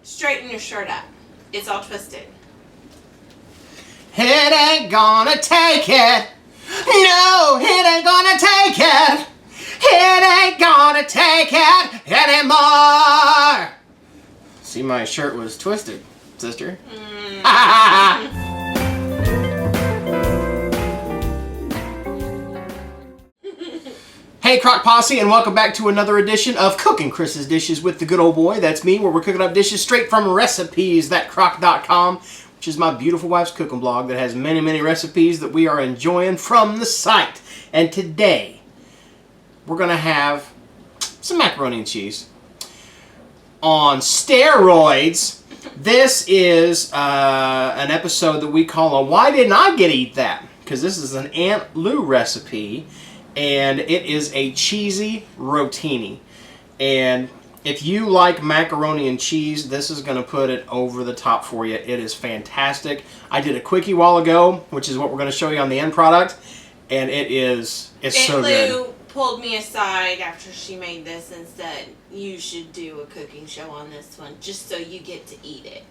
Straighten your shirt up. It's all twisted. It ain't gonna take it. No, it ain't gonna take it. It ain't gonna take it anymore. See, my shirt was twisted, sister. Hey, Crock Posse, and welcome back to another edition of Cooking Chris's Dishes with the good old boy. That's me, where we're cooking up dishes straight from recipes.crock.com, which is my beautiful wife's cooking blog that has many, many recipes that we are enjoying from the site. And today, we're going to have some macaroni and cheese on steroids. This is an episode that we call a Why Didn't I Get to Eat That? Because this is an Aunt Lou recipe, and it is a cheesy rotini. And if you like macaroni and cheese, this is going to put it over the top for you. It is fantastic. I did a quickie while ago, which is what we're going to show you on the end product, and it's so good. Aunt Lou pulled me aside after she made this and said, you should do a cooking show on this one just so you get to eat it.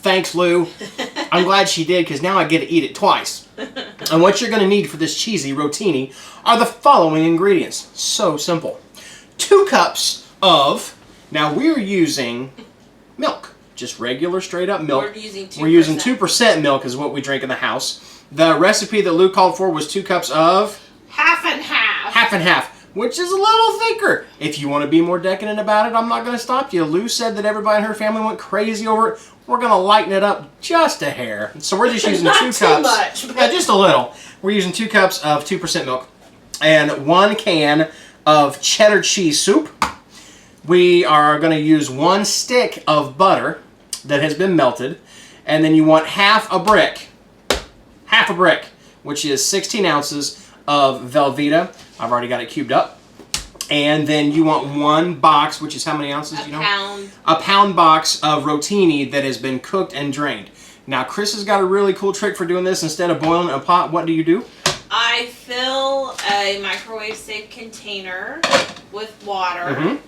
Thanks, Lou. I'm glad she did, because now I get to eat it twice. And what you're going to need for this cheesy rotini are the following ingredients. So simple. 2 cups of, now we're using milk. Just regular straight up milk. We're using 2% milk is what we drink in the house. The recipe that Lou called for was 2 cups of? Half and half. Half and half, which is a little thicker. If you want to be more decadent about it, I'm not going to stop you. Lou said that everybody in her family went crazy over it. We're going to lighten it up just a hair. So we're just using 2 cups. Not too much. Yeah, just a little. We're using 2 cups of 2% milk and 1 can of cheddar cheese soup. We are going to use 1 stick of butter that has been melted. And then you want half a brick, which is 16 ounces of Velveeta. I've already got it cubed up. And then you want 1 box, which is how many ounces? Pound. A pound box of rotini that has been cooked and drained. Now, Chris has got a really cool trick for doing this. Instead of boiling in a pot, what do you do? I fill a microwave-safe container with water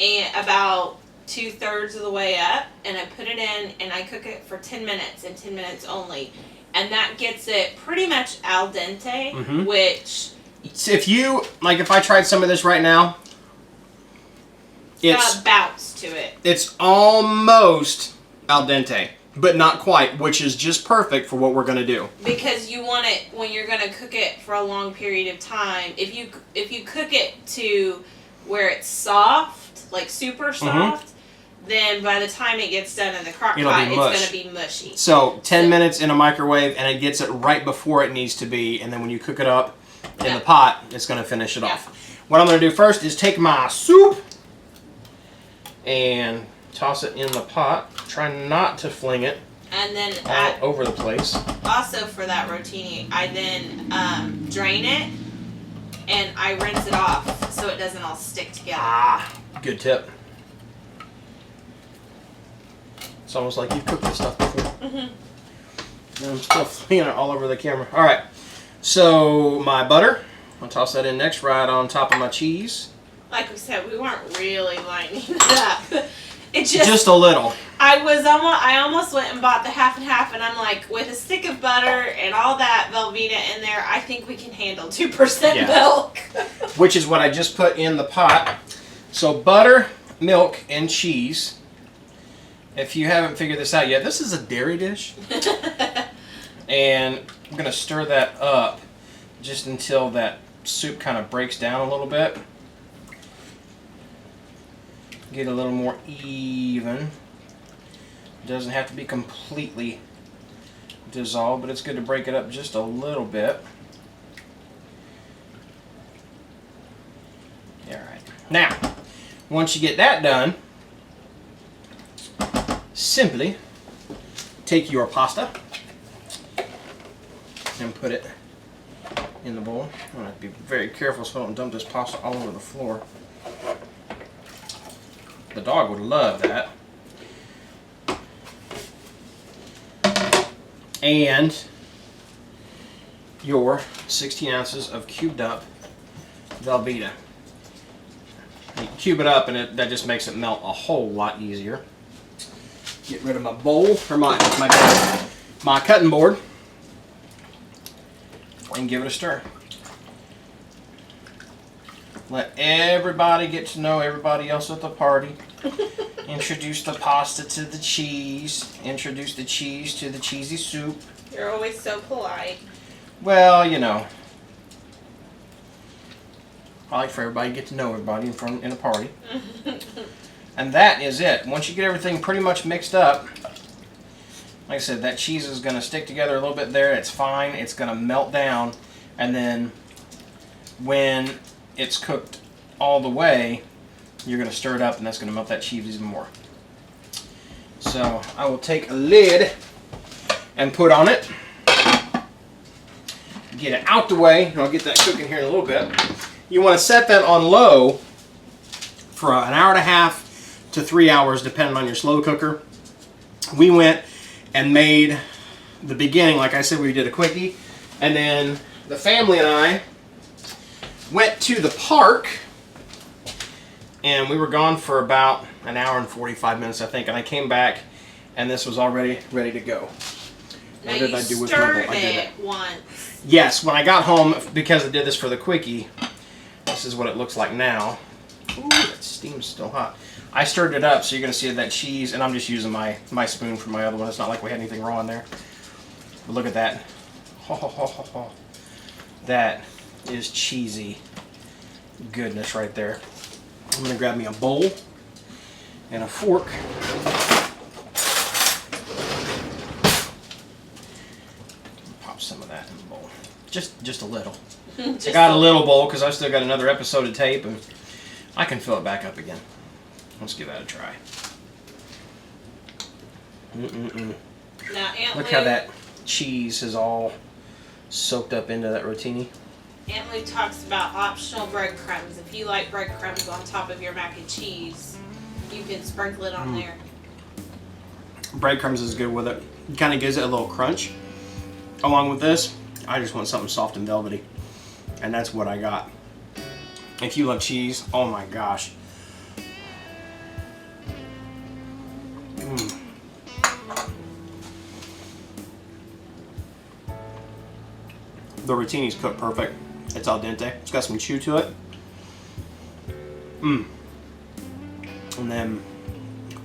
and about 2/3 of the way up, and I put it in and I cook it for 10 minutes and 10 minutes only. And that gets it pretty much al dente, which... If I tried some of this right now, it's got a bounce to it. It's almost al dente, but not quite, which is just perfect for what we're going to do. Because you want it, when you're going to cook it for a long period of time, if you cook it to where it's soft, like super soft, then by the time it gets done in the crock pot, it's going to be mushy. So 10 minutes in a microwave, and it gets it right before it needs to be, and then when you cook it up in the pot, it's going to finish it off. What I'm going to do first is take my soup and toss it in the pot. Try not to fling it and then all over the place. Also for that rotini, I then drain it and I rinse it off so it doesn't all stick together. Ah, good tip. It's almost like you've cooked this stuff before. And I'm still flinging it all over the camera. All right. So my butter, I'll toss that in next, right on top of my cheese. Like we said, we weren't really lining it up. It just a little. I almost went and bought the half and half, and I'm like, with a stick of butter and all that Velveeta in there, I think we can handle 2% milk. Which is what I just put in the pot. So butter, milk, and cheese. If you haven't figured this out yet, this is a dairy dish. And I'm going to stir that up just until that soup kind of breaks down a little bit. Get a little more even. It doesn't have to be completely dissolved, but it's good to break it up just a little bit. Alright. Now, once you get that done, simply take your pasta and put it in the bowl. I'm going to have to be very careful so I don't dump this pasta all over the floor. The dog would love that. And your 16 ounces of cubed up Velveeta. You cube it up and that just makes it melt a whole lot easier. Get rid of my bowl, or my cutting board, and give it a stir. Let everybody get to know everybody else at the party. Introduce the pasta to the cheese. Introduce the cheese to the cheesy soup. You're always so polite. Well, you know, I like for everybody to get to know everybody in a party. And that is it. Once you get everything pretty much mixed up, like I said, that cheese is going to stick together a little bit there. It's fine. It's going to melt down. And then when it's cooked all the way, you're going to stir it up, and that's going to melt that cheese even more. So I will take a lid and put on it. Get it out the way, and I'll get that cooking here in a little bit. You want to set that on low for an hour and a half to 3 hours, depending on your slow cooker. We went and made the beginning, like I said, we did a quickie, and then the family and I went to the park, and we were gone for about an hour and 45 minutes, I think, and I came back, and this was already ready to go. Now you stirred it once. Yes, when I got home, because I did this for the quickie, this is what it looks like now. Ooh, that steam's still hot. I stirred it up, so you're going to see that cheese, and I'm just using my spoon for my other one. It's not like we had anything raw in there. But look at that. Ho, ho, ho, ho, ho. That is cheesy goodness right there. I'm going to grab me a bowl and a fork. Pop some of that in the bowl. Just a little. I got a little bowl because I've still got another episode to tape, and I can fill it back up again. Let's give that a try. Now, look how that cheese is all soaked up into that rotini. Aunt Lou talks about optional breadcrumbs. If you like breadcrumbs on top of your mac and cheese, you can sprinkle it on there. Breadcrumbs is good with it. It kind of gives it a little crunch. Along with this, I just want something soft and velvety. And that's what I got. If you love cheese, oh my gosh. The rotini's cooked perfect. It's al dente. It's got some chew to it. And then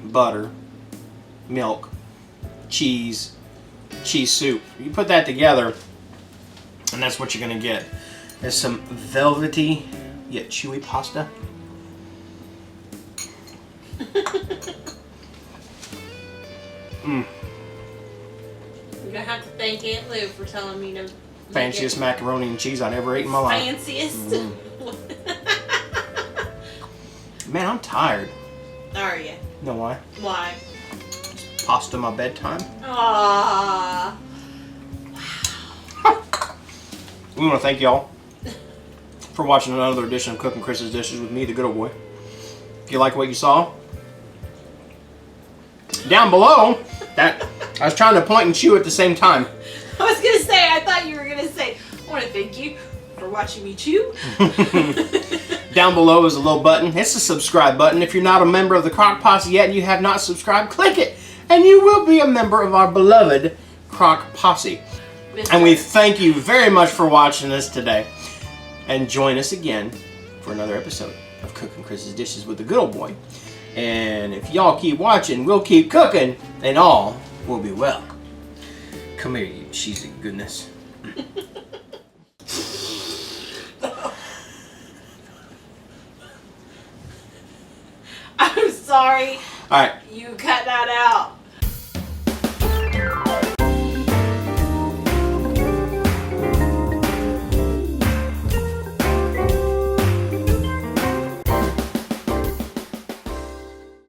butter, milk, cheese soup. You put that together, and that's what you're gonna get. There's some velvety yet chewy pasta. You're gonna have to thank Aunt Lou for telling me to. Fanciest macaroni and cheese I've ever ate in my life. Fanciest? Man, I'm tired. Are you? You know why? Why? It's pasta my bedtime. Aww. We want to thank y'all for watching another edition of Cooking Chris's Dishes with me, the good old boy. If you like what you saw, down below, that I was trying to point and chew at the same time. I was gonna say, I thought you were gonna say, I want to thank you for watching me chew. Down below is a little button. It's the subscribe button. If you're not a member of the Crock Posse yet and you have not subscribed, click it, and you will be a member of our beloved Crock Posse. And we thank you very much for watching us today. And join us again for another episode of Cooking Chris's Dishes with the good old boy. And if y'all keep watching, we'll keep cooking, and all will be well. Come here, you cheesy goodness. I'm sorry. All right. You cut that out.